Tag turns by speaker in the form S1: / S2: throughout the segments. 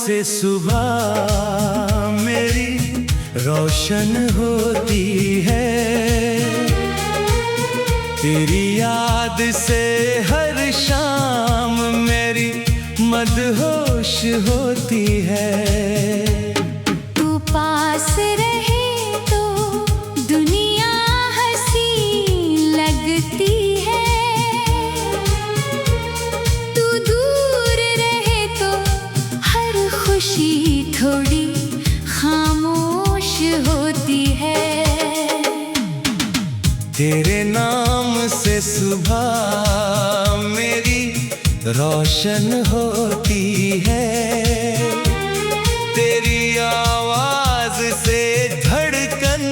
S1: से सुबह मेरी रोशन होती है, तेरी याद से हर शाम मेरी मदहोश होती है।
S2: तू पास रहे तो दुनिया हंसी लगती है, तू दूर रहे तो हर खुशी थोड़ी खामोश होती है।
S1: तेरे नाम से सुबह मेरी रोशन होती है, तेरी आवाज से धड़कन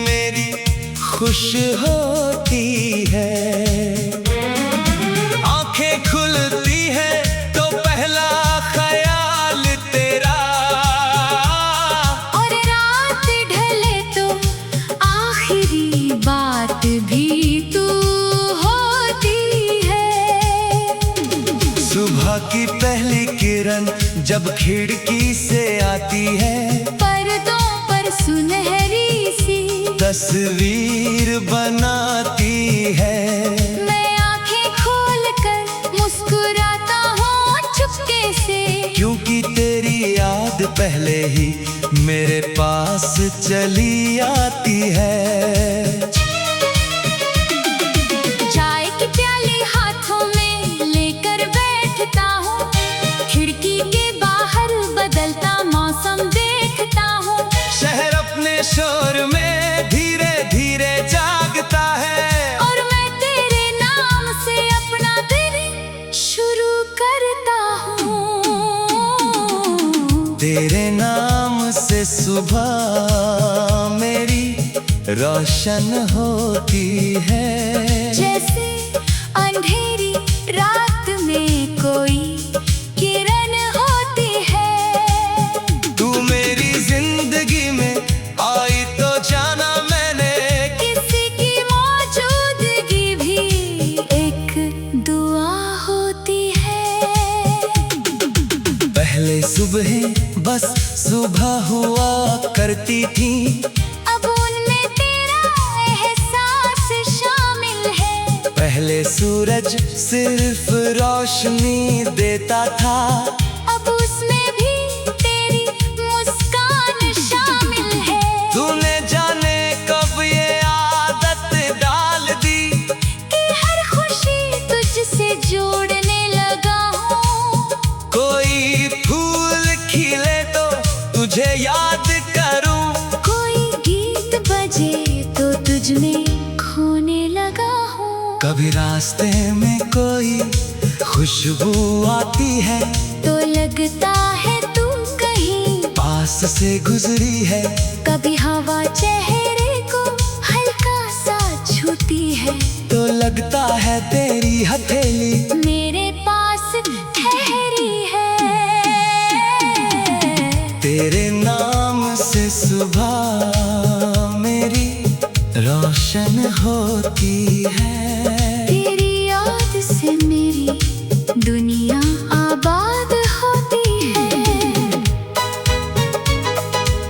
S1: मेरी खुश होती है। आंखें खुलती है तो पहला ख्याल तेरा,
S2: और रात ढले तो आखिरी बात भी तू होती है।
S1: सुबह की पहली किरण जब खिड़की से आती है,
S2: पर्दों पर सुनहरी सी
S1: तस्वीर बनाती है।
S2: मैं आंखें खोलकर मुस्कुराता हूँ चुपके से,
S1: क्योंकि तेरी याद पहले ही मेरे पास चली आती है।
S2: चाय की प्याली हाथों में लेकर बैठता हूँ, खिड़की के बाहर बदलता मौसम देखता हूँ।
S1: शहर अपने शोर में धीरे धीरे जागता है,
S2: और मैं तेरे नाम से अपना दिन शुरू करता हूँ।
S1: तेरे नाम से सुबह मेरी रोशन होती है।
S2: जैसे अंधेरी रात में कोई किरण होती है,
S1: तू मेरी जिंदगी में आई तो जाना मैंने,
S2: किसी की मौजूदगी भी एक दुआ होती है।
S1: पहले सुबह बस सुबह हुआ करती थी,
S2: अब उनमें तेरा एहसास शामिल है।
S1: पहले सूरज सिर्फ रोशनी देता था,
S2: अब उसमें भी तेरी मुस्कान शामिल है।
S1: तूने जाने कब ये आदत डाल दी,
S2: कि हर खुशी तुझसे जोड़ने लगा हूँ।
S1: कोई फूल खिले तो तुझे याद करूं,
S2: कोई गीत बजे तो तुझ में खोने लगा हूँ।
S1: कभी रास्ते में कोई खुशबू आती है,
S2: तो लगता है तू कहीं
S1: पास से गुजरी है।
S2: कभी हवा चेहरे को हल्का सा छूती है,
S1: तो लगता है तेरी हथेली
S2: मेरे पास ठहरी है।
S1: तेरे नाम से सुबह मेरी रोशन होती है,
S2: तेरी याद से मेरी दुनिया आबाद होती है।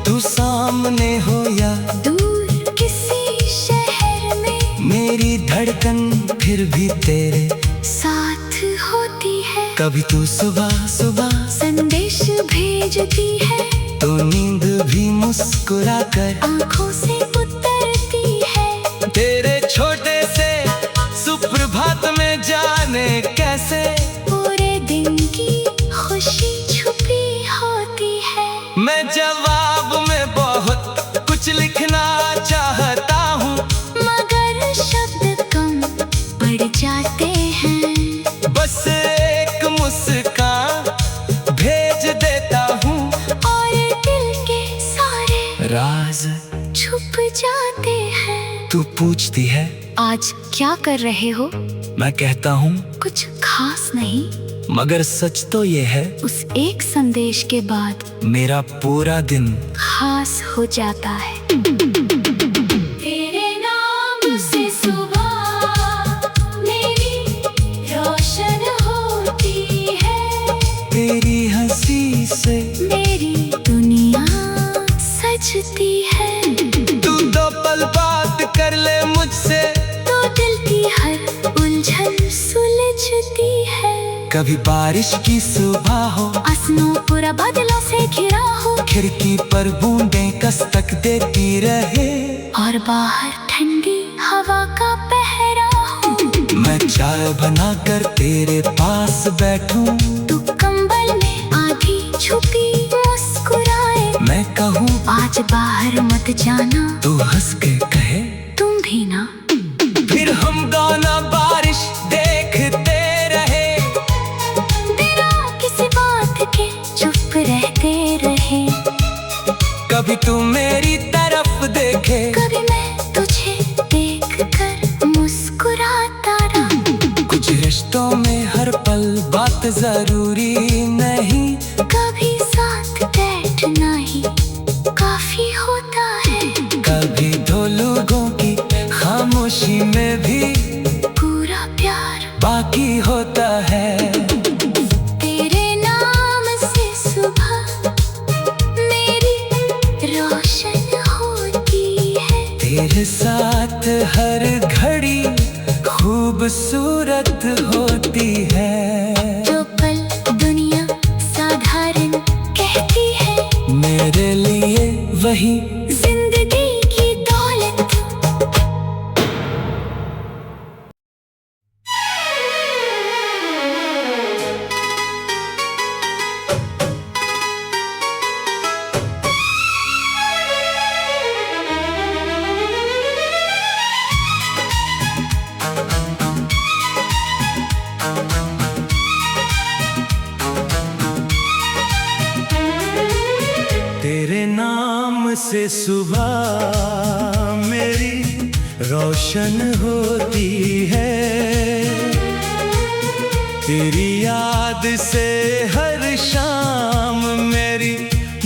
S1: तू सामने हो या
S2: दूर किसी शहर में
S1: मेरी धड़कन फिर भी तेरे
S2: साथ होती है।
S1: कभी तू सुबह सुबह
S2: संदेश भेजती है,
S1: तो नींद भी मुस्कुराकर
S2: आंखों से उतरती है।
S1: तेरे छोटे से सुप्रभात में जाने कैसे
S2: पूरे दिन की खुशी छुपी होती है।
S1: मैं जवाब में बहुत कुछ लिखना चाहता हूँ,
S2: मगर शब्द कम पड़ जाते हैं।
S1: बस एक मुस्कान भेज देता हूँ,
S2: और दिल के सारे
S1: राज
S2: छुप जाते हैं।
S1: तू पूछती है
S2: आज क्या कर रहे हो?
S1: मैं कहता हूँ
S2: कुछ खास नहीं,
S1: मगर सच तो ये है,
S2: उस एक संदेश के बाद
S1: मेरा पूरा दिन
S2: खास हो जाता है। तेरे नाम से सुबह मेरी रोशन होती है,
S1: तेरी हंसी से कभी बारिश की सुबह हो,
S2: आसमां पूरा बादलों से घिरा हो,
S1: खिड़की पर बूंदें दस्तक देती रहे,
S2: और बाहर ठंडी हवा का पहरा हो।
S1: मैं चाय बनाकर तेरे पास बैठूं,
S2: तू कंबल में आधी छुपी मुस्कुराए,
S1: मैं कहूँ
S2: आज बाहर मत जाना,
S1: तू हंस के कहे
S2: तुम भी ना।
S1: फिर हम गाना बारिश देखते रहे,
S2: बिना किसी बात के चुप रहते रहे।
S1: कभी तू मेरी तरफ देखे,
S2: कभी मैं तुझे देखकर मुस्कुराता रहा।
S1: कुछ रिश्तों में हर पल बात जरूरी नहीं,
S2: कभी साथ बैठना ही काफी होता है।
S1: कभी दो लोगों की खामोशी में भी
S2: पूरा प्यार
S1: बाकी होता है।
S2: तेरे नाम से सुबह मेरी रोशन होती है,
S1: तेरे साथ हर घड़ी खूबसूरत होती है।
S2: जो पल दुनिया साधारण कहती है,
S1: मेरे लिए वही
S2: जिंदगी की दौलत।
S1: तेरे नाम से सुबह मेरी रोशन होती है, तेरी याद से हर शाम मेरी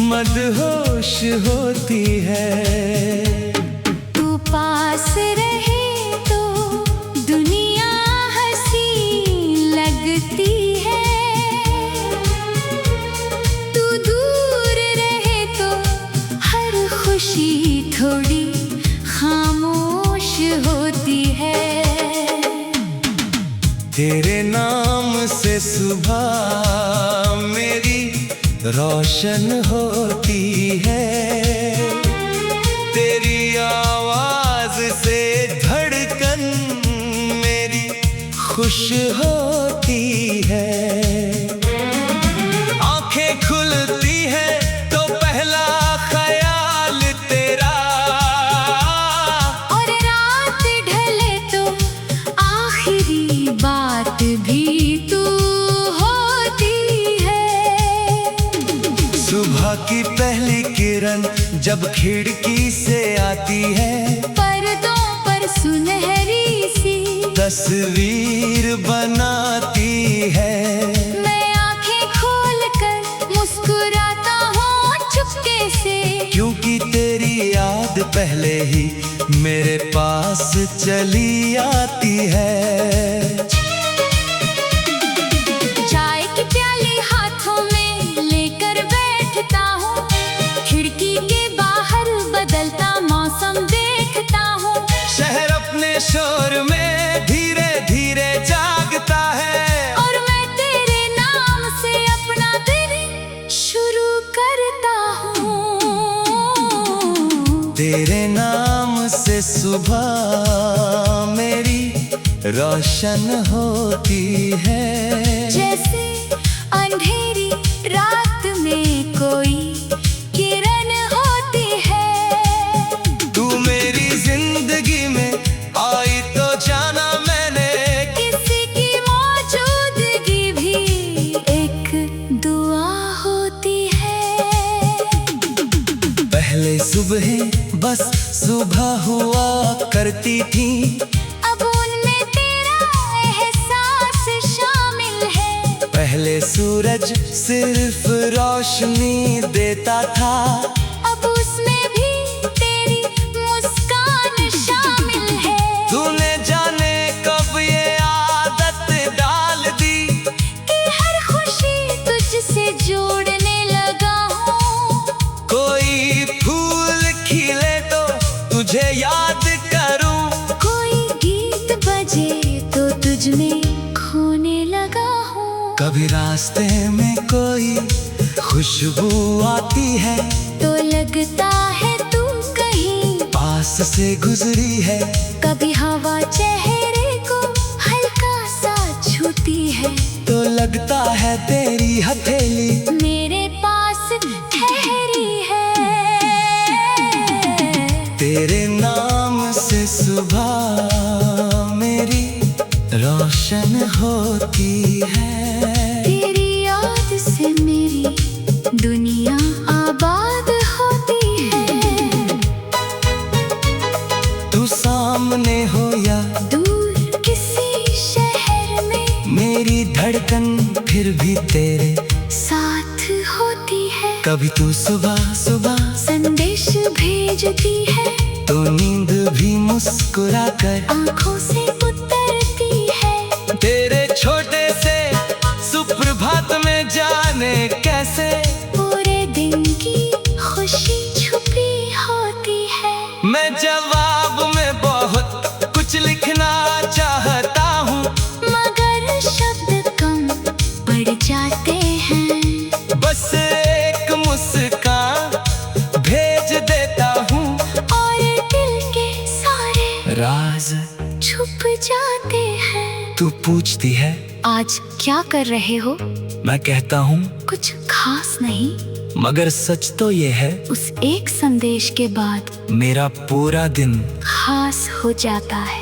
S1: मदहोश होती है।
S2: तू पास रहे तो दुनिया हंसी लगती है, तू दूर रहे तो हर खुशी थोड़ी खामोश होती है।
S1: तेरे नाम से सुबह मेरी रोशन होती है, तेरी आवाज से धड़कन मेरी खुश होती है। आंखें खुलती है तो पहला ख्याल तेरा,
S2: और रात ढले तो आखिरी बात भी तू होती है।
S1: सुबह की पहली किरण जब खिड़की से आती है,
S2: पर्दों पर सुनहरी सी
S1: तस्वीर बनाती है।
S2: मैं आंखें खोल कर मुस्कुराता हूँ चुपके से,
S1: क्योंकि तेरी याद पहले ही मेरे पास चली आती है।
S2: चाय की प्याली हाथों में लेकर बैठता हूँ, खिड़की के बाहर बदलता मौसम देखता हूँ।
S1: शहर अपने शोर में धीरे धीरे जागता है,
S2: और मैं तेरे नाम से अपना दिन शुरू करता हूँ।
S1: तेरे नाम से सुबह मेरी रोशन होती है।
S2: जैसे अंधेरी रात में कोई किरण होती है,
S1: तू मेरी जिंदगी में आई तो जाना मैंने,
S2: किसी की मौजूदगी भी एक दुआ होती है।
S1: पहले सुबह बस सुबह हुआ करती थी,
S2: अब उनमें तेरा एहसास शामिल है।
S1: पहले सूरज सिर्फ रोशनी देता था,
S2: अब उसमें भी तेरी मुस्कान शामिल है।
S1: तूने जाने कब ये आदत डाल दी,
S2: कि हर खुशी तुझसे जोड़ने लगा हूँ।
S1: कोई फूल खिले तो तुझे याद करूं,
S2: कोई गीत बजे तो तुझ में खोने लगा हूँ।
S1: कभी रास्ते में कोई खुशबू आती है
S2: तो लगता है तू कहीं
S1: पास से गुजरी है।
S2: कभी हवा चेहरे को हल्का सा छूती है
S1: तो लगता है तेरी हथेली
S2: मेरे पास ठहरी है।
S1: तेरे नाम से सुबह मेरी रोशन होती है।
S2: तेरी याद से मेरी दुनिया आबाद होती है।
S1: तू सामने हो या
S2: दूर किसी शहर में
S1: मेरी धड़कन फिर भी तेरे
S2: साथ होती है।
S1: कभी तू सुबह सुबह
S2: संदेश भेजती है
S1: तो नींद भी मुस्कुरा कर
S2: आंखों से उतरती है।
S1: तेरे छोटे से सुप्रभात में जाने कैसे
S2: पूरे दिन की खुशी छुपी होती है।
S1: मैं जवाब में बहुत कुछ लिखना चाहता हूँ
S2: मगर शब्द कम पड़ जाते हैं।
S1: बस एक मुस्कान भेज देता हूँ
S2: और दिल के सारे
S1: राज
S2: छुप जाते हैं।
S1: तू पूछती है
S2: आज क्या कर रहे हो?
S1: मैं कहता हूँ
S2: कुछ खास नहीं।
S1: मगर सच तो ये है
S2: उस एक संदेश के बाद
S1: मेरा पूरा दिन
S2: खास हो जाता है।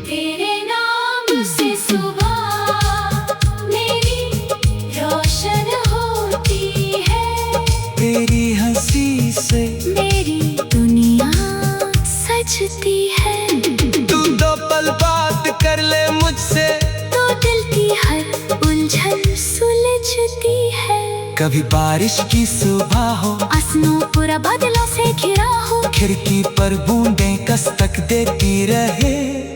S2: तेरे नाम से सुबह मेरी रोशन होती है।
S1: तेरी हंसी से
S2: मेरी दुनिया सजती है।
S1: तू दो पल बात कर ले मुझसे
S2: तो दिल की हर उलझन सुलझती है।
S1: कभी बारिश की सुबह हो
S2: आसमां पूरा बादलों से घिरा हो
S1: खिड़की पर बूंदें दस्तक देती रहे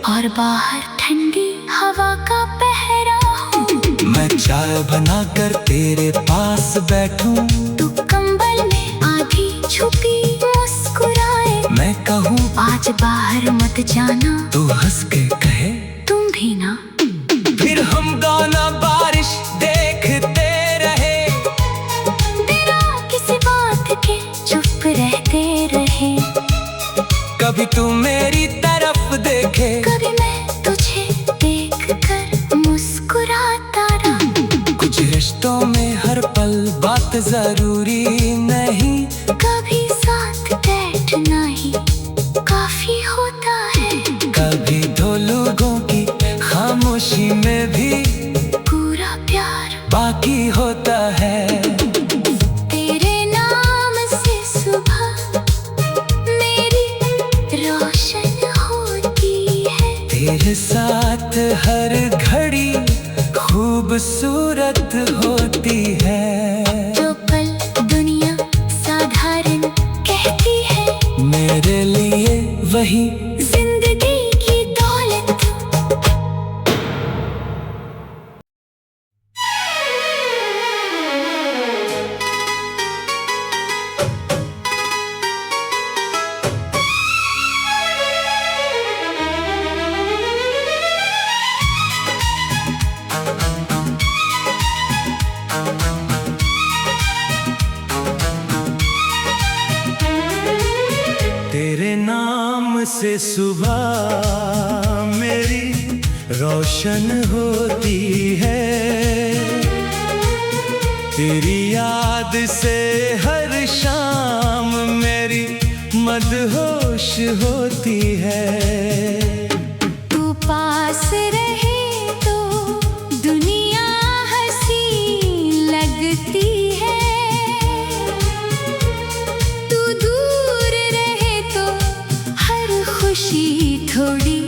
S2: और बाहर ठंडी हवा का पहरा हो।
S1: मैं चाय बनाकर तेरे पास बैठूं
S2: तू कंबल में आधी छुपी मुस्कुराए।
S1: मैं कहूँ
S2: आज बाहर मत जाना
S1: तू हंस के कहे
S2: तुम भी ना।
S1: फिर हम दोनों बारिश देखते रहे
S2: बिना किसी बात के चुप रहते रहे।
S1: कभी तू मेरी तरफ देखे
S2: कभी मैं तुझे देख कर मुस्कुराता रहा।
S1: कुछ रिश्तों में हर पल बात जरूरी नहीं
S2: कभी साथ बैठना ही काफी होता है।
S1: कभी दो लोगों की खामोशी में भी
S2: पूरा प्यार
S1: बाकी होता है।
S2: तेरे नाम से सुबह मेरी रोशन होती है।
S1: तेरे साथ हर घड़ी खूबसूरत होती है।
S2: जो पल दुनिया साधारण कहती है
S1: मेरे लिए वही
S2: जिंदगी की दौलत।
S1: तेरे नाम से सुबह मेरी रोशन होती है। तेरी याद से हर शाम मेरी मदहोश होती है।
S2: तू पास रहे तो दुनिया हंसी लगती है। तू दूर रहे तो हर खुशी थोड़ी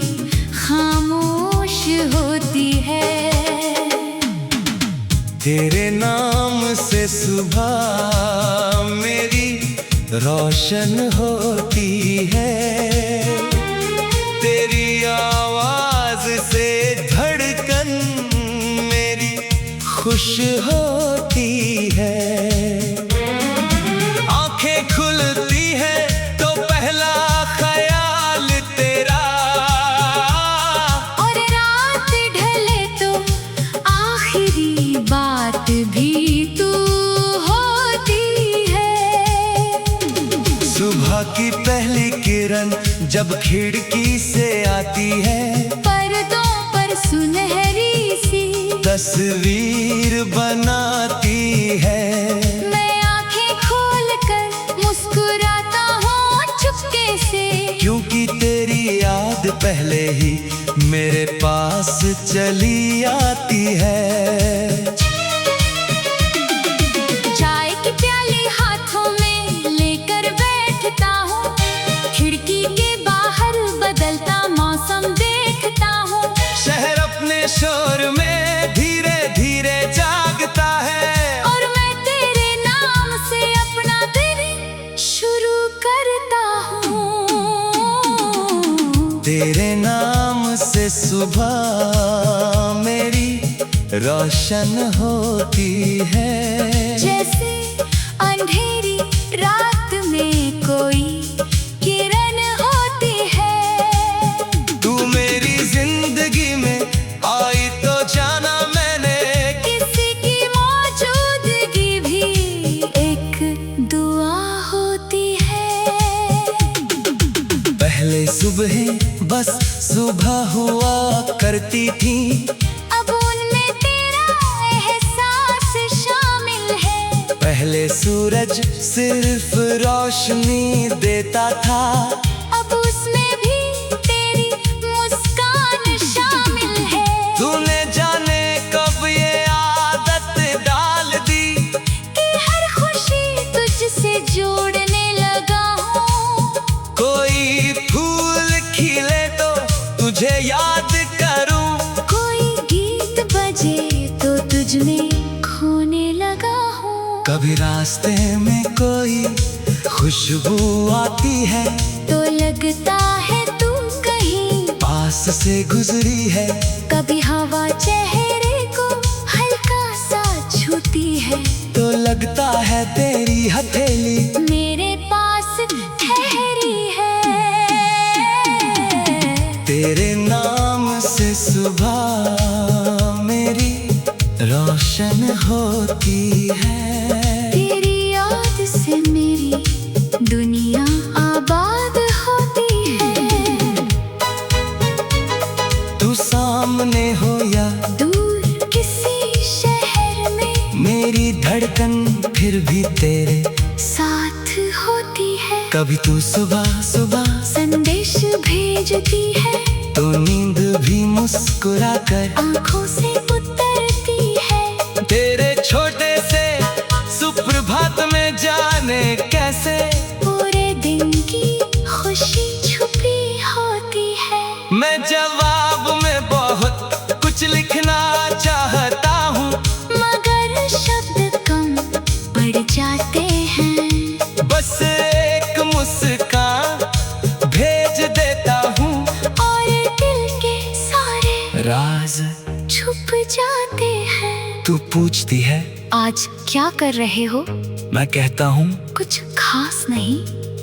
S2: खामोश होती है।
S1: तेरे नाम से सुबह मेरी रोशन होती है। तेरी आवाज से धड़कन मेरी खुश होती है। आंखें खुलती है तो पहला ख्याल तेरा
S2: और रात ढले तो आखिरी
S1: जब खिड़की से आती है,
S2: पर्दों पर सुनहरी सी
S1: तस्वीर बनाती है।
S2: मैं आंखें खोल कर मुस्कुराता हूँ चुपके से,
S1: क्योंकि तेरी याद पहले ही मेरे पास चली आती है।
S2: चाय की प्याली हाथों में लेकर बैठता हूँ, खिड़की के बाहर बदलता मौसम देखता हूँ।
S1: शहर अपने शोर में धीरे धीरे जागता है,
S2: और मैं तेरे नाम से अपना दिन शुरू करता हूँ।
S1: तेरे नाम से सुबह मेरी रोशन होती है।
S2: जैसे अंधेरी रात में कोई किरण होती है।
S1: तू मेरी जिंदगी में आई तो जाना मैंने,
S2: किसी की मौजूदगी भी एक दुआ होती है।
S1: पहले सुबह बस सुबह हुआ करती थी,
S2: अब उनमें तेरा एहसास शामिल है।
S1: पहले सूरज सिर्फ रोशनी देता था,
S2: अब उसमें भी तेरी मुस्कान शामिल है।
S1: तूने जाने कब ये आदत डाल दी,
S2: कि हर खुशी तुझसे जोड़ने लगा हूँ।
S1: कोई फूल खिले तो तुझे याद करूं,
S2: कोई गीत बजे तो तुझ में खोने लगा हूँ।
S1: कभी रास्ते में कोई खुशबू आती है,
S2: तो लगता है तू कहीं
S1: पास से गुजरी है।
S2: कभी हवा चेहरे को हल्का सा छूती है,
S1: तो लगता है तेरी हथेली
S2: मेरे पास ठहरी है।
S1: तेरे नाम से सुबह मेरी रोशन होती है।
S2: तेरी याद से मेरी दुनिया आबाद होती है।
S1: तू सामने हो या
S2: दूर किसी शहर में
S1: मेरी धड़कन फिर भी तेरे
S2: साथ होती है।
S1: कभी तू सुबह सुबह
S2: संदेश भेजती है,
S1: तो नींद भी मुस्कुरा कर
S2: आंखों से उतरती है।
S1: तेरे छोटे से सुप्रभात में जाने कैसे
S2: पूरे दिन की खुशी छुपी होती है।
S1: मैं जवाब में बहुत कुछ लिखना चाहता हूँ,
S2: मगर शब्द कम पड़ जाते हैं।
S1: बस एक मुस्कान भेज देता हूँ,
S2: और दिल के सारे
S1: राज
S2: छुप जाते हैं।
S1: तू पूछती है
S2: आज क्या कर रहे हो?
S1: मैं कहता हूँ
S2: कुछ खास नहीं।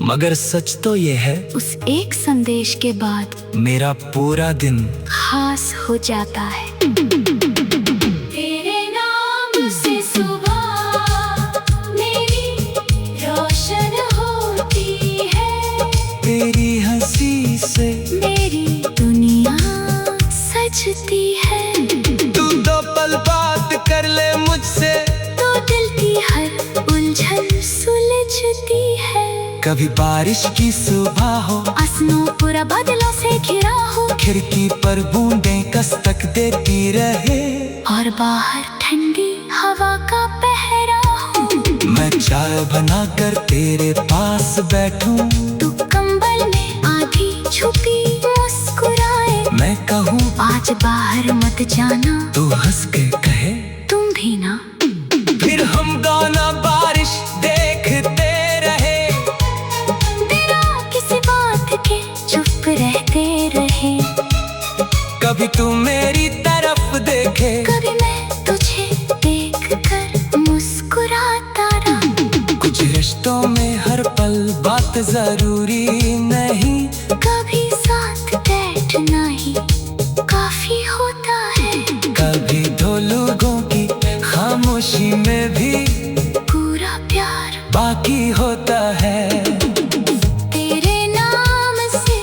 S1: मगर सच तो ये है,
S2: उस एक संदेश के बाद
S1: मेरा पूरा दिन
S2: खास हो जाता है। तेरे नाम से सुबह मेरी रोशन होती है।
S1: तेरी हंसी से
S2: मेरी दुनिया सजती है।
S1: तू दो पल बात कर ले मुझसे,
S2: तो दिल की हर उलझन सुलझती है।
S1: कभी बारिश की सुबह हो,
S2: आसमां पूरा बादलों से घिरा हो,
S1: खिड़की पर बूंदें दस्तक देती रहे,
S2: और बाहर ठंडी हवा का पहरा हो।
S1: मैं चाय बनाकर तेरे पास बैठूं,
S2: तू कंबल में आधी छुपी मुस्कुराए।
S1: मैं कहूँ
S2: आज बाहर मत जाना,
S1: तू हंस के कहे
S2: तुम भी ना।
S1: फिर हम दोनों बारिश देखते रहे,
S2: बिना किसी बात के चुप रहते रहे।
S1: कभी तू मेरी तरफ देखे,
S2: कभी मैं तुझे देख कर मुस्कुराता रहा।
S1: कुछ रिश्तों में हर पल बात जरूरी नहीं,
S2: कभी साथ बैठना ही काफी होता है।
S1: कभी दो लोगों की खामोशी में भी
S2: पूरा प्यार
S1: बाकी होता है।
S2: तेरे नाम से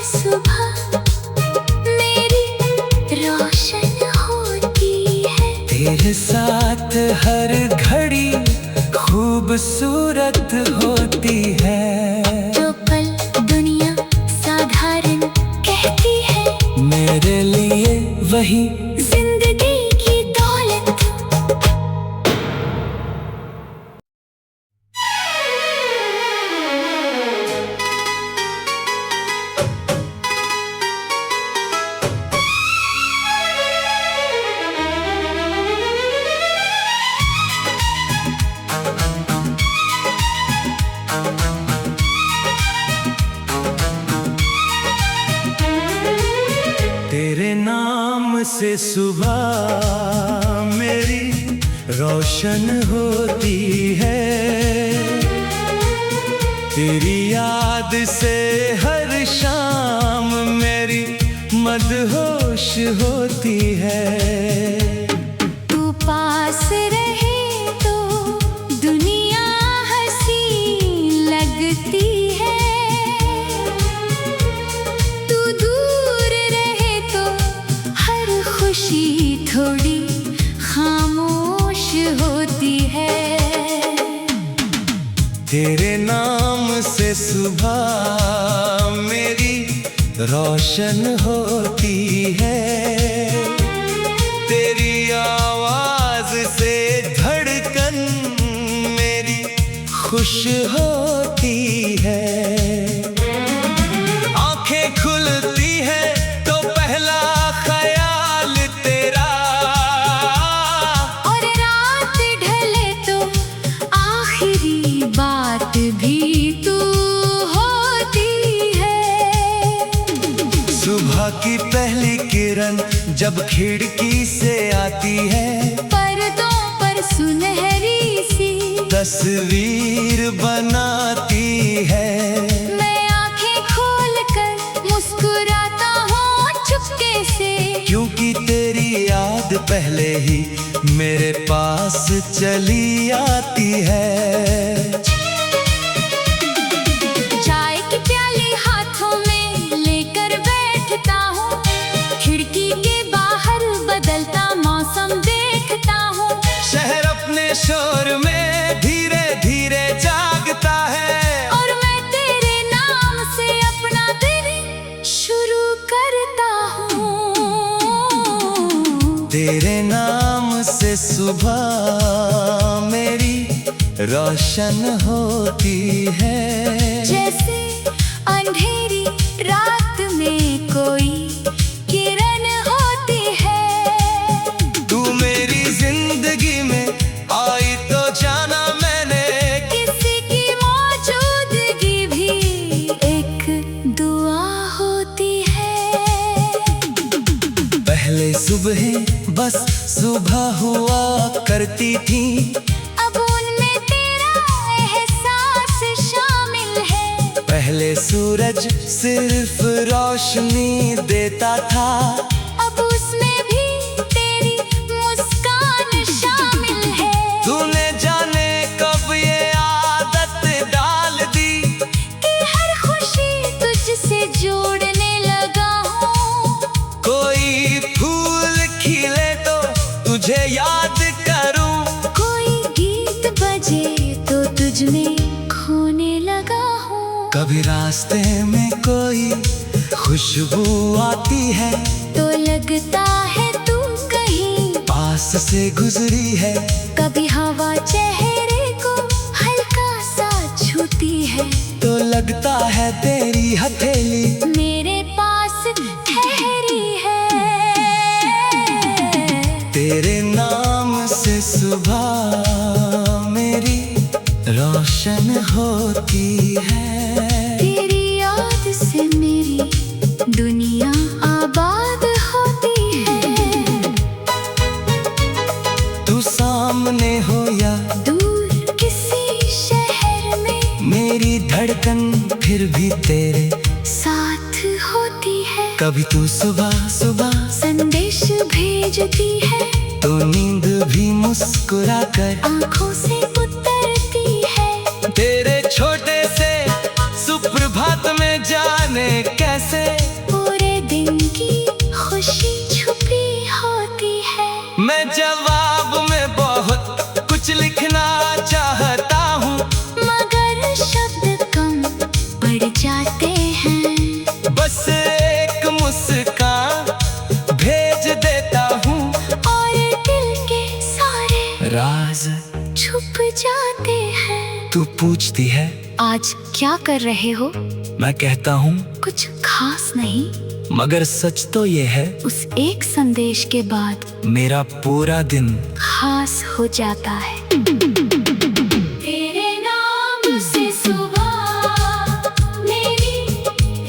S1: जरूरत होती है।
S2: जो पल दुनिया साधारण कहती है,
S1: मेरे लिए वही
S2: जिंदगी की दौलत।
S1: तेरे नाम से सुबह मेरी रोशन होती है। तेरी याद से हर शाम मेरी मदहोश होती है।
S2: तू पास रहे तो दुनिया हंसी लगती है, तू दूर रहे तो हर खुशी थोड़ी खामोश होती है।
S1: तेरे नाम से सुबह मेरी रोशन होती है। तेरी आवाज से धड़कन मेरी खुश होती है। आंखें खुलती है तो पहला ख्याल तेरा,
S2: और रात ढले तो आखिरी बात भी तू होती है।
S1: सुबह की पहली किरण जब खिड़की से आती है,
S2: पर्दों पर सुनहरी सी
S1: तस्वीर बनाती है।
S2: मैं आंखें खोल कर मुस्कुराता हूँ चुपके से,
S1: क्योंकि तेरी याद पहले ही मेरे पास चली आती है।
S2: चाय की प्याली हाथों में लेकर बैठता हूँ, खिड़की के बाहर बदलता मौसम देखता हूँ।
S1: शहर अपने शोर में धीरे धीरे जागता है,
S2: और मैं तेरे नाम से अपना दिन शुरू करता हूँ।
S1: तेरे नाम से सुबह मेरी रोशन होती है।
S2: जैसे अंधेरी रात में कोई किरण होती है।
S1: तू मेरी जिंदगी में आई तो जाना मैंने,
S2: किसी की मौजूदगी भी एक दुआ होती है।
S1: पहले सुबह बस सुबह हुआ करती थी,
S2: अब उनमें तेरा एहसास शामिल है।
S1: पहले सूरज सिर्फ रोशनी देता था,
S2: अब उसमें भी तेरी मुस्कान शामिल है।
S1: तूने जाने कब ये आदत डाल दी,
S2: कि हर खुशी तुझसे जोड़ने लगा हूँ।
S1: कोई फूल खिले तो तुझे याद करूं,
S2: कोई गीत बजे तो तुझ में खोने लगा हूँ।
S1: कभी रास्ते में कोई खुशबू आती है,
S2: तो लगता है तू कहीं
S1: पास से गुजरी है।
S2: कभी हवा चेहरे को हल्का सा छूती है,
S1: तो लगता है तेरी हथेली
S2: मेरे पास ठहरी है।
S1: तेरे नाम से सुबह मेरी रोशन होती है।
S2: तेरी याद से मेरी दुनिया आबाद होती है।
S1: तू सामने हो या
S2: दूर किसी शहर में
S1: मेरी धड़कन फिर भी तेरे
S2: साथ होती है।
S1: कभी तू सुबह सुबह
S2: संदेश भेजती है,
S1: तो नींद भी मुस्कुरा कर
S2: आंखों से उतरती है।
S1: तेरे छोटे से सुप्रभात में जाने कैसे
S2: पूरे दिन की खुशी छुपी होती है।
S1: मैं जवाब में बहुत कुछ लिखना चाहता हूँ,
S2: छुप जाते हैं।
S1: तू पूछती है
S2: आज क्या कर रहे हो?
S1: मैं कहता हूँ
S2: कुछ खास नहीं।
S1: मगर सच तो ये है
S2: उस एक संदेश के बाद
S1: मेरा पूरा दिन
S2: खास हो जाता है। तेरे नाम से सुबह मेरी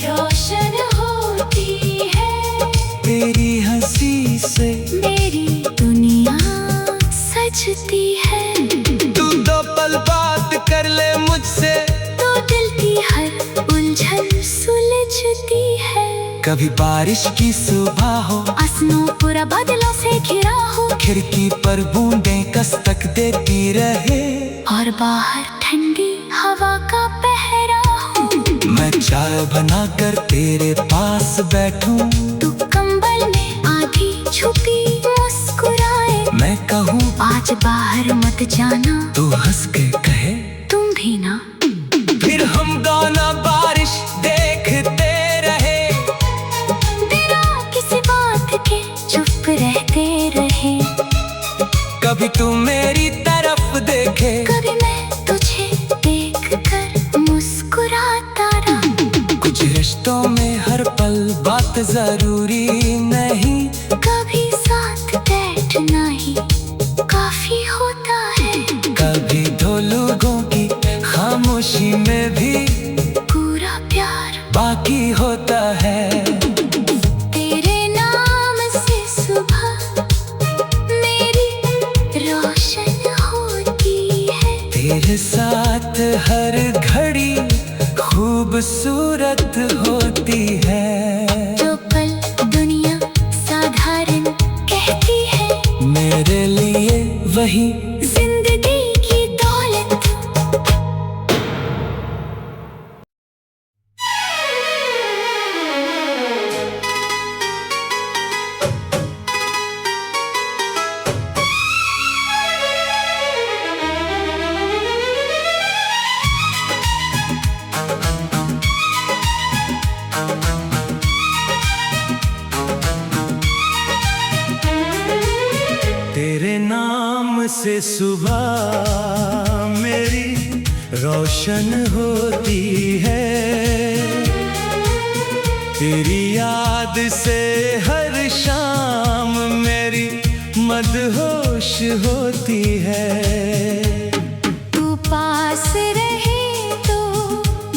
S2: रोशन होती है।
S1: तेरी हंसी से
S2: मेरी दुनिया सजती है।
S1: तू दो पल बात कर ले मुझसे
S2: तो दिल की हर उलझन सुलझती है।
S1: कभी बारिश की सुबह हो,
S2: आसमां पूरा बादलों से घिरा हो,
S1: खिड़की पर बूंदें दस्तक देती रहे,
S2: और बाहर ठंडी हवा का पहरा हो।
S1: मैं चाय बनाकर तेरे पास बैठूं,
S2: तू कंबल में आधी छुपी मुस्कुराए।
S1: मैं कहूँ
S2: आज बाहर मत जाना,
S1: तू हंस के कहे
S2: तुम भी ना।
S1: फिर हम दोनों बारिश देखते रहे,
S2: बिना किसी बात के चुप रहते रहे।
S1: कभी तू मेरी तरफ देखे,
S2: कभी मैं तुझे देखकर मुस्कुराता रहा।
S1: कुछ रिश्तों में हर पल बात जरूरी नहीं,
S2: कभी साथ बैठना ही काफी होता है।
S1: कभी दो लोगों की खामोशी में भी
S2: पूरा प्यार
S1: बाकी होता है।
S2: तेरे नाम से सुबह मेरी रोशन होती है।
S1: तेरे साथ हर घड़ी खूबसूरत होती है।
S2: जो पल दुनिया साधारण कहती है,
S1: मेरे लिए वही
S2: जिंदगी की दौलत।
S1: तेरे नाम से सुबह मेरी रोशन होती है। तेरी याद से हर शाम मेरी मदहोश होती है।
S2: तू पास रहे तो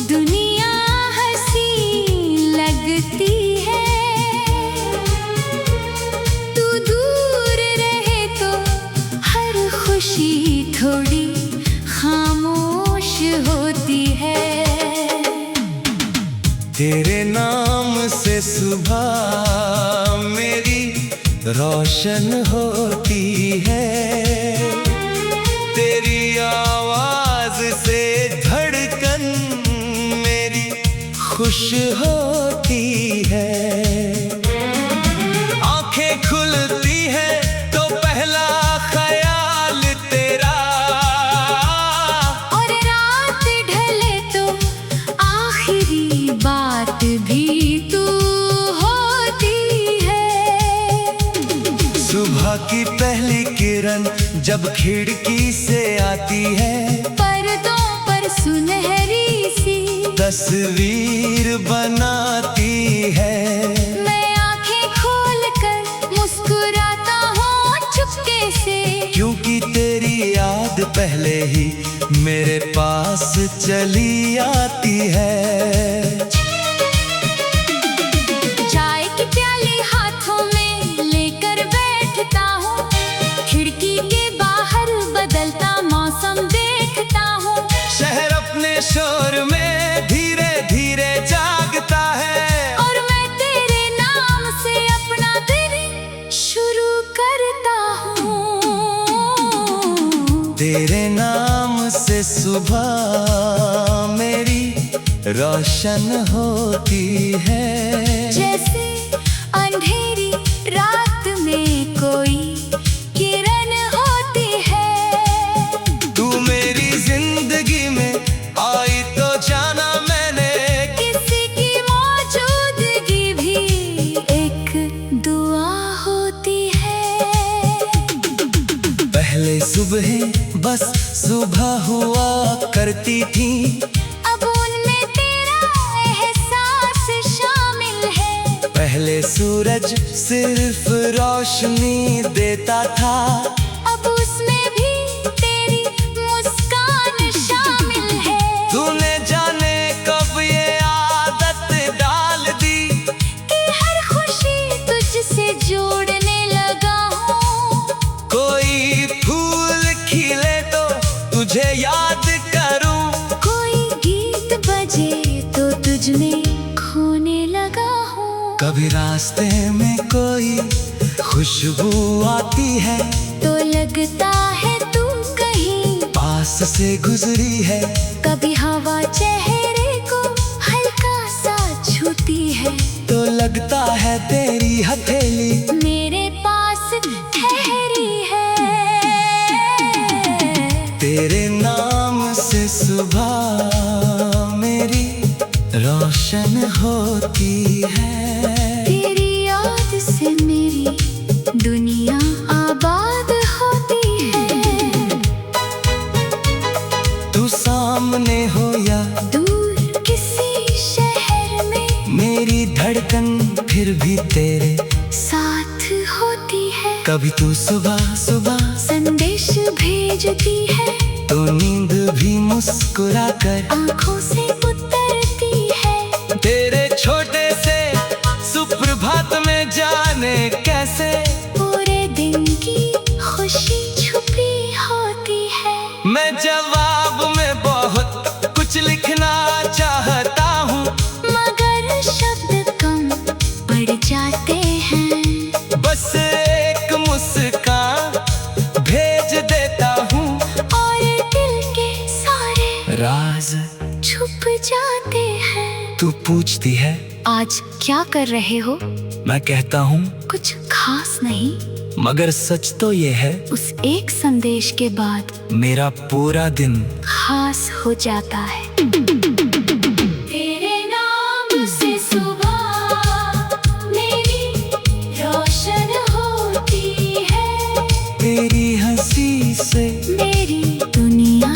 S2: दुनिया हंसी लगती है। तू दूर रहे तो हर खुशी थोड़ी खामोश होती है।
S1: तेरे नाम से सुबह मेरी रोशन होती है। तेरी आवाज से धड़कन मेरी खुश होती है। आंखें खुलती है तो पहला ख्याल तेरा,
S2: और रात ढले तो आखिरी बात भी तू होती है।
S1: सुबह की पहली किरण जब खिड़की से आती है,
S2: पर्दों पर सुनहरी सी
S1: तस्वीर बनाती है।
S2: मैं आंखें खोल कर मुस्कुराता हूँ चुपके से,
S1: क्योंकि तेरी याद पहले ही मेरे पास चली आती है।
S2: चाय की प्याली हाथों में लेकर बैठता हूँ, खिड़की के बाहर बदलता मौसम देखता हूँ।
S1: शहर अपने शोर में धीरे धीरे जागता है,
S2: और मैं तेरे नाम से अपना दिन शुरू करता हूँ।
S1: तेरे नाम से सुबह मेरी रोशन होती है।
S2: जैसे अंधेरी रात में कोई किरण होती है।
S1: तू मेरी जिंदगी में आई तो जाना मैंने,
S2: किसी की मौजूदगी भी एक दुआ होती है।
S1: पहले सुबह बस सुबह हुआ करती थी।
S2: अब उनमें तेरा एहसास शामिल है।
S1: पहले सूरज सिर्फ रोशनी देता था,
S2: अब उसमें भी तेरी मुस्कान शामिल है।
S1: तूने जाने कब ये आदत डाल दी
S2: कि हर खुशी तुझसे जोड़ने लगा हूँ।
S1: कोई फूल खिले तो तुझे याद करूं,
S2: कोई गीत बजे तो तुझ में खोने लगा हूँ।
S1: कभी रास्ते में कोई खुशबू आती है
S2: तो लगता है तू कहीं
S1: पास से गुजरी है।
S2: कभी हवा चेहरे को हल्का सा छूती है
S1: तो लगता है तेरी हथेली
S2: मेरे पास ठहरी है।
S1: तेरे नाम से सुबह मेरी रोशन होती है।
S2: तेरी याद से मेरी दुनिया आबाद होती है।
S1: तू सामने हो या
S2: दूर किसी शहर में
S1: मेरी धड़कन फिर भी तेरे
S2: साथ होती है।
S1: कभी तू सुबह सुबह
S2: संदेश भेजती है
S1: तो नींद भी मुस्कुरा कर
S2: आंखों से उतरती है।
S1: तेरे छोटे से सुप्रभात में जाने कैसे
S2: पूरे दिन की खुशी छुपी होती है।
S1: मैं जवाब में बहुत कुछ लिखना चाहता हूँ,
S2: मगर शब्द कम पड़ जाते हैं।
S1: बस एक मुस्कान भेज देता हूँ
S2: और दिल के सारे
S1: राज
S2: छुप जाते हैं।
S1: तू पूछती है
S2: आज क्या कर रहे हो?
S1: मैं कहता हूँ
S2: कुछ खास नहीं।
S1: मगर सच तो ये है
S2: उस एक संदेश के बाद
S1: मेरा पूरा दिन
S2: खास हो जाता है। तेरे नाम से सुबह मेरी रोशन होती है।
S1: तेरी हंसी से
S2: मेरी दुनिया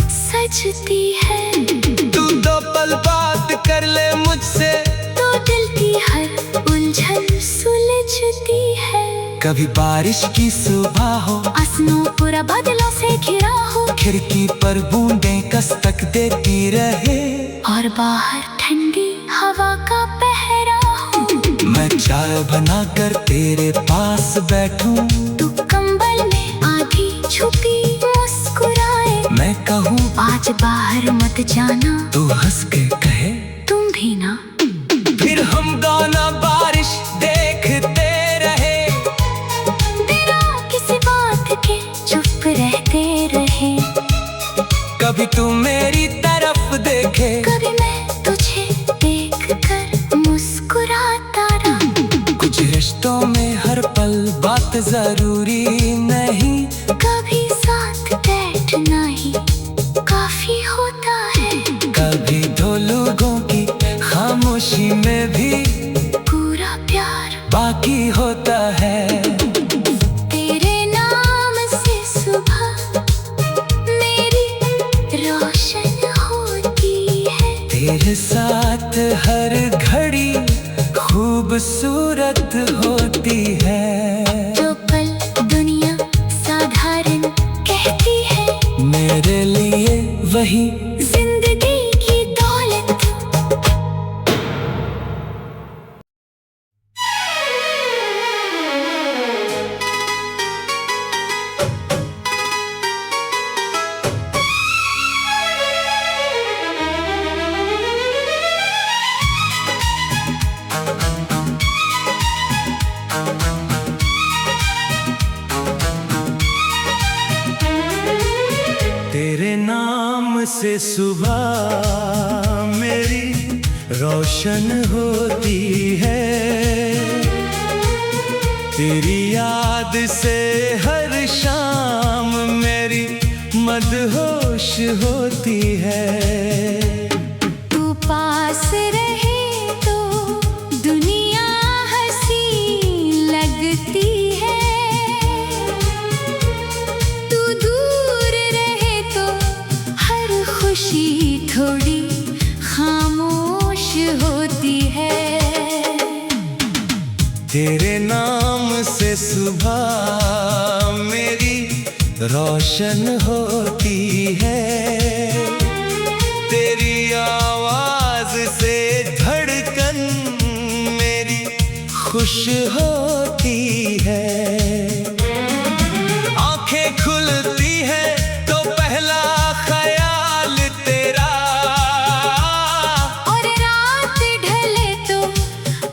S2: सजती है।
S1: तू दो पल बात कर ले मुझसे
S2: तो दिल की हर उलझन सुलझती है।
S1: कभी बारिश की सुबह हो
S2: आसमां पूरा बादलों से घिरा हो
S1: खिड़की पर बूंदें कसक देती रहे
S2: और बाहर ठंडी हवा का पहरा हो।
S1: मैं चाय बनाकर तेरे पास बैठूं,
S2: तू कंबल में आधी छुपी मुस्कुराए।
S1: मैं कहूँ
S2: आज बाहर मत जाना,
S1: तू हंस के कहे
S2: तुम भी ना।
S1: फिर हम दोनों बारिश देखते रहे,
S2: बिना किसी बात के चुप रहते रहे।
S1: कभी तू मेरी तरफ देखे
S2: कभी मैं तुझे देख कर मुस्कुराता रहा।
S1: कुछ रिश्तों में हर पल बात जरूरी नहीं,
S2: कभी साथ बैठना ही काफी होता है।
S1: कभी दो लोगों की खामोशी में भी
S2: पूरा प्यार
S1: बाकी होता है।
S2: तेरे नाम से सुबह मेरी रोशन होती है।
S1: तेरे साथ हर घड़ी खूबसूरत होती है।
S2: जो पल दुनिया साधारण कहती है,
S1: मेरे लिए वही
S2: जिंदगी की दौलत।
S1: तेरे नाम से सुबह मेरी रोशन होती है। तेरी याद से हर शाम मेरी मदहोश होती है।
S2: तू पास रहे तो दुनिया हंसी लगती है। तू दूर
S1: तेरे नाम से सुबह मेरी रोशन होती है, तेरी आवाज से धड़कन मेरी खुश होती है। आंखें खुलती है तो पहला ख्याल तेरा,
S2: और रात ढले तो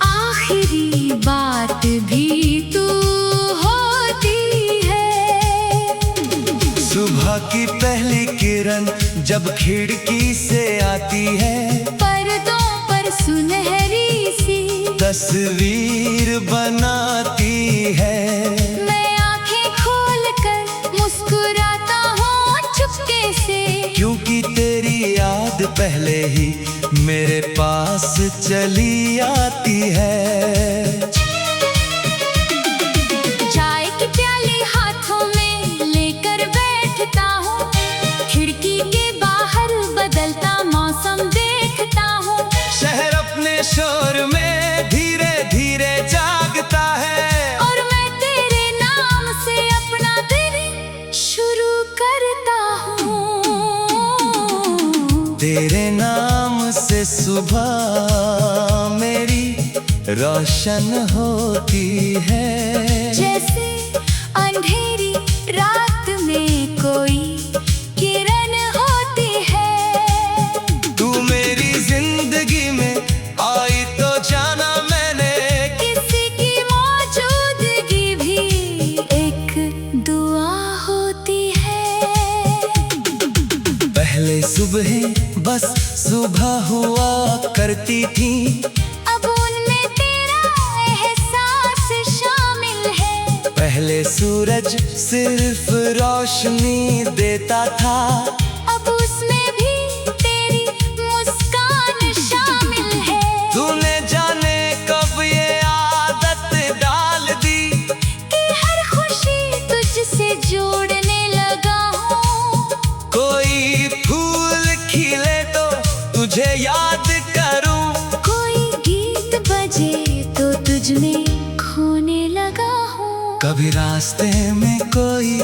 S2: आखिरी बात भी तू होती है।
S1: सुबह की पहली किरण जब खिड़की से आती है,
S2: पर्दों पर सुनहरी सी
S1: तस्वीर बनाती है।
S2: मैं आंखें खोलकर मुस्कुराता हूँ चुपके से,
S1: क्योंकि तेरी याद पहले ही मेरे पास चली आती है।
S2: चाय की प्याली हाथों में लेकर बैठता हूँ, खिड़की के बाहर बदलता मौसम देखता हूँ।
S1: शहर अपने शोर में धीरे धीरे जागता है,
S2: और मैं तेरे नाम से अपना दिन शुरू करता हूँ।
S1: तेरे नाम से सुबह मेरी रोशन होती है।
S2: जैसे अंधेरी रात में कोई किरण होती है।
S1: तू मेरी जिंदगी में आई तो जाना मैंने,
S2: किसी की मौजूदगी भी एक दुआ होती है।
S1: पहले सुबह बस सुबह हुआ करती थी,
S2: अब उनमें तेरा एहसास शामिल है।
S1: पहले सूरज सिर्फ रोशनी देता था,
S2: अब उसमें भी तेरी मुस्कान शामिल है।
S1: तूने जाने कब ये आदत डाल दी,
S2: कि हर खुशी तुझसे जोड़ने लगा हूँ।
S1: कोई फूल खिले तो तुझे याद करूं,
S2: कोई गीत बजे तो तुझ में खोने लगा हूँ।
S1: कभी रास्ते में कोई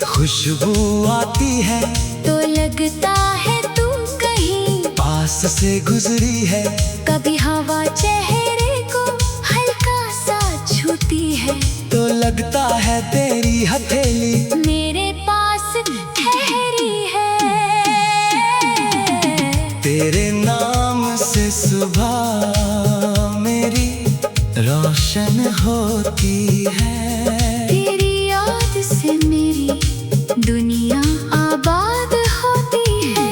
S1: खुशबू आती है,
S2: तो लगता है तू कहीं
S1: पास से गुजरी है।
S2: कभी हवा चेहरे को हल्का सा छूती है,
S1: तो लगता है तेरी हथेली
S2: मेरे पास ठहरी है।
S1: तेरे नाम से सुबह मेरी रोशन होती है।
S2: तेरी याद से मेरी दुनिया आबाद होती है।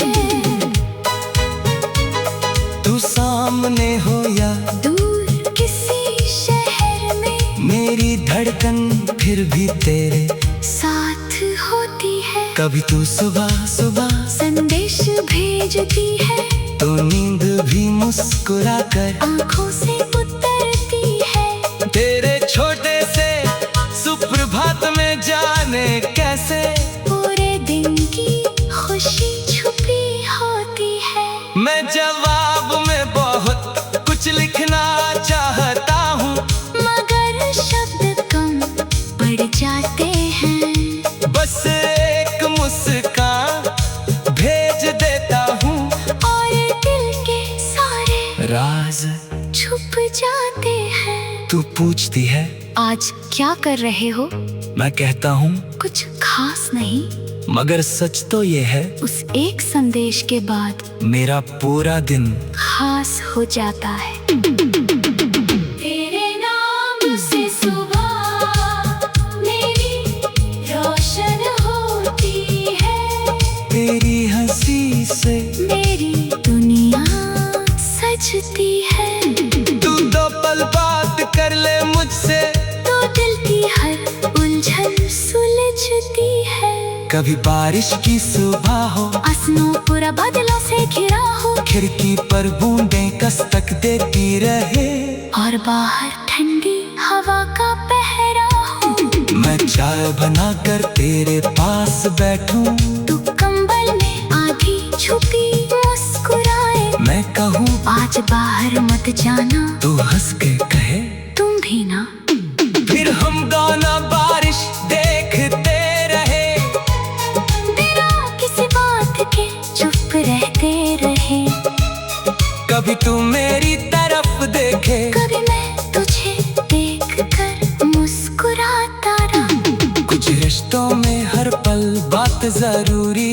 S1: तू सामने हो या
S2: दूर किसी शहर में
S1: मेरी धड़कन फिर भी तेरे
S2: साथ होती है।
S1: कभी तू सुबह सुबह
S2: संदेश भेजती है,
S1: तो नींद भी मुस्कुरा कर
S2: आंखों से उतरती है।
S1: तेरे छोटे से सुप्रभात में जाने कैसे
S2: पूरे दिन की खुशी छुपी होती है।
S1: मैं जवाब में बहुत कुछ लिखना चाहता हूँ,
S2: मगर शब्द कम पड़ जाते हैं।
S1: बस एक मुस्कान भेज देता हूँ,
S2: और दिल के सारे
S1: राज
S2: छुप जाते हैं।
S1: तू पूछती है
S2: आज क्या कर रहे हो?
S1: मैं कहता हूँ
S2: कुछ खास नहीं।
S1: मगर सच तो ये है,
S2: उस एक संदेश के बाद
S1: मेरा पूरा दिन
S2: खास हो जाता है। तेरे नाम से सुबह मेरी रोशन होती है।
S1: तेरी हंसी से
S2: मेरी दुनिया सजती है।
S1: तू दो पल बात कर ले मुझसे,
S2: तो दिल की हर उलझन सुलझती है।
S1: कभी बारिश की सुबह हो,
S2: आसमां पूरा बादलों से घिरा हो,
S1: खिड़की पर बूंदें दस्तक देती रहे,
S2: और बाहर ठंडी हवा का पहरा हो।
S1: मैं चाय बनाकर तेरे पास बैठूं,
S2: तू कंबल में आधी छुपी मुस्कुराए।
S1: मैं कहूँ
S2: आज बाहर मत जाना,
S1: तू हंस के कहे
S2: तुम भी ना।
S1: फिर हम गाना बारिश देखते रहे,
S2: बिना किसी बात के चुप रहते रहे।
S1: कभी तू मेरी तरफ देखे,
S2: कभी मैं तुझे देख कर मुस्कुराता रहा।
S1: कुछ रिश्तों में हर पल बात जरूरी